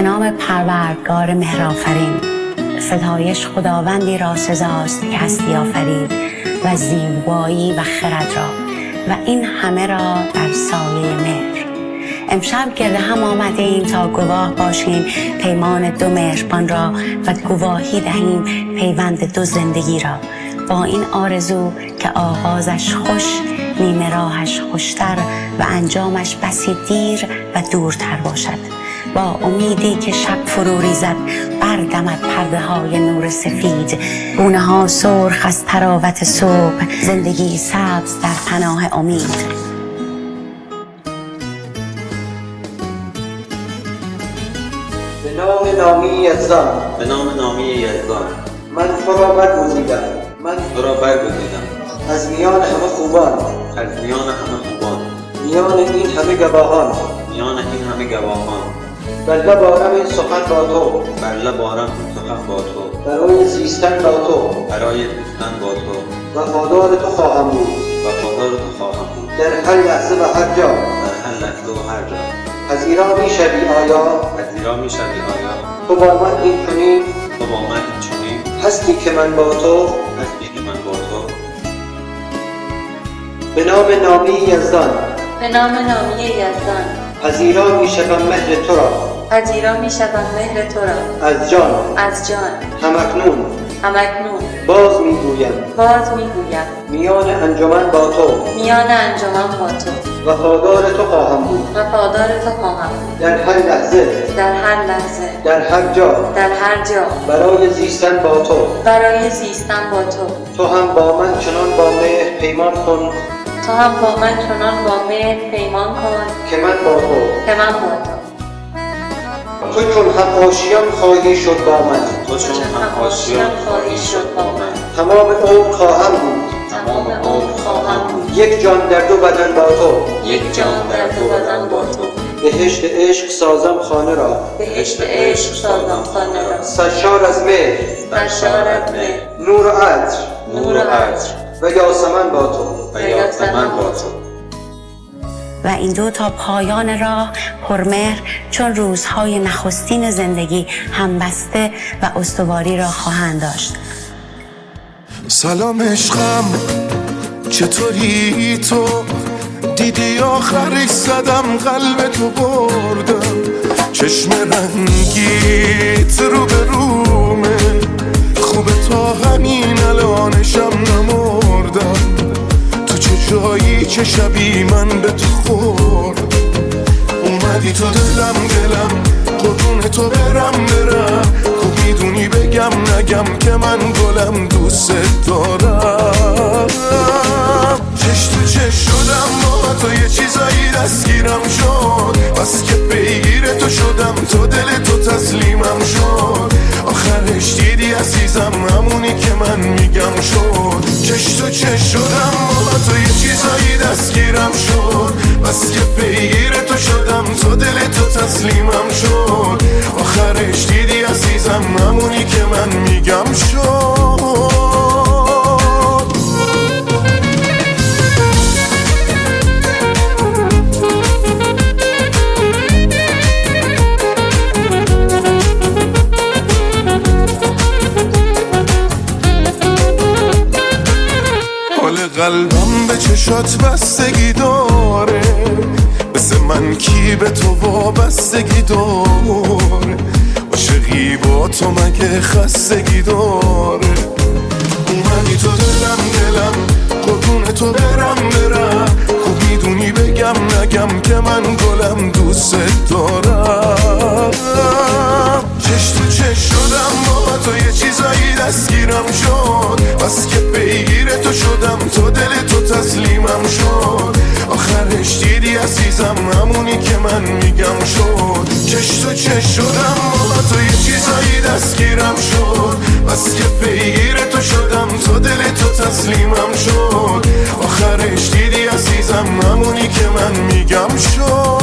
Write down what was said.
به نام پروردگار مهرآفرین. ستایش خداوندی را سزاست که هستی آفرید و زیبایی و خرد را و این همه را در سایه مهر. امشب گرد هم آمده ایم تا گواه باشیم پیمان دو مهربان را و گواهی دهیم پیوند دو زندگی را، با این آرزو که آغازش خوش، نیمه راهش خوشتر و انجامش بسی دیر و دورتر باشد. با امیدی که شب فرو ریزد بردمد پرده های نور سفید، گونه ها سرخ از طراوت صبح، زندگی سبز در پناه امید. به نام نامی یزدان، به نام نامی یزدان، من تو را برگزیدم، من تو را برگزیدم از میان همه خوبان، از میان همه خوبان، میان این همه گواهان، میان این همه گواهان، بر لب آرم این سخن با تو، بر لب آرم سخن با تو، برای زیستن با تو، برای زیستن با تو، وفادار تو خواهم بود، وفادار تو خواهم بود، در هر لحظه و هر جا، در هر لحظه و هر جا. پذیرا می‌شوی آیا پذیرا می‌شوی آیا تو با من این چنین تو با من چنین هستی که من با تو؟ هستی که من با تو. به نام نامی یزدان، به نام نامی یزدان، پذیرا می‌شوم مهر تو را، پذیرا می‌شوم مهر تو را از جان، از جان، همکنون همکنون باز می‌گویم، باز می‌گویم، میان انجمن با تو، میان انجمن با تو، وفادار تو خواهم بود، وفادار تو خواهم بود، در هر لحظه، در هر لحظه، در هر جا، در هر جا، برای زیستن با تو. برای زیستن با تو. تو هم با من چنان با مهر پیمان کن تو هم با من چنان با مهر پیمان کن که من با تو. که من با تو. تو چون هم آشیان خواهی شد با من، تو چون هم آشیان خواهی شد با من، تمام عمر خواهم بود، تمام عمر خواهم بود، یک جان در دو بدن با تو، یک جان در دو بدن با تو. بهشت عشق سازم خانه را، بهشت عشق سازم خانه را، سرشار از مهر، سرشار از مهر، نور و عطر نور و عطر و یاسمن با تو. و یاسمن با تو. و این دو تا پایان راه پرمهر چون روزهای نخستین زندگی همبسته و استواری را خواهند داشت. سلام عشقم، چطوری تو؟ دیدی آخرش زدم قلب تو بردم، چشم رنگیت رو به رومه، خوبه تا همین الانشم نمردم، تو چه جایی چه شبی من به تو خورد، اومدی تو دلم قربون تو برم خوب میدونی بگم نگم که من گلم دوست دارم، چش تو چش شدم با تو یه چیزایی دستگیرم شد، بس که پیگیر تو شدم تو دل تو تسلیمم شد، آخرش دیدی عزیزم همونی که من میگم شد، چش تو چش شدم با تو یه چیزایی دستگیرم شد، بس که پیگیر تو شدم تو دل تو تسلیمم شد، آخرش دیدی عزیزم همونی که من میگم شد. قلبم به چشات بستگی داره، مثل من کی به تو وابستگی داره، عاشقی با تو مگه خستگی داره، اومدی تو دلم قربون تو برم خوب میدونی بگم نگم که من گلم دوست دارم، چش تو چش شدم با تو یه چیزایی دستگیرم شد، بس که پیگیر تو شدم تو دل تو تسلیمم شد، آخرش دیدی عزیزم همونی که من میگم شد، چش تو چش شدم با تو یه چیزایی دستگیرم شد، بس که پیگیر تو شدم تو دل تو تسلیمم شد، آخرش دیدی عزیزم همونی که من میگم شد.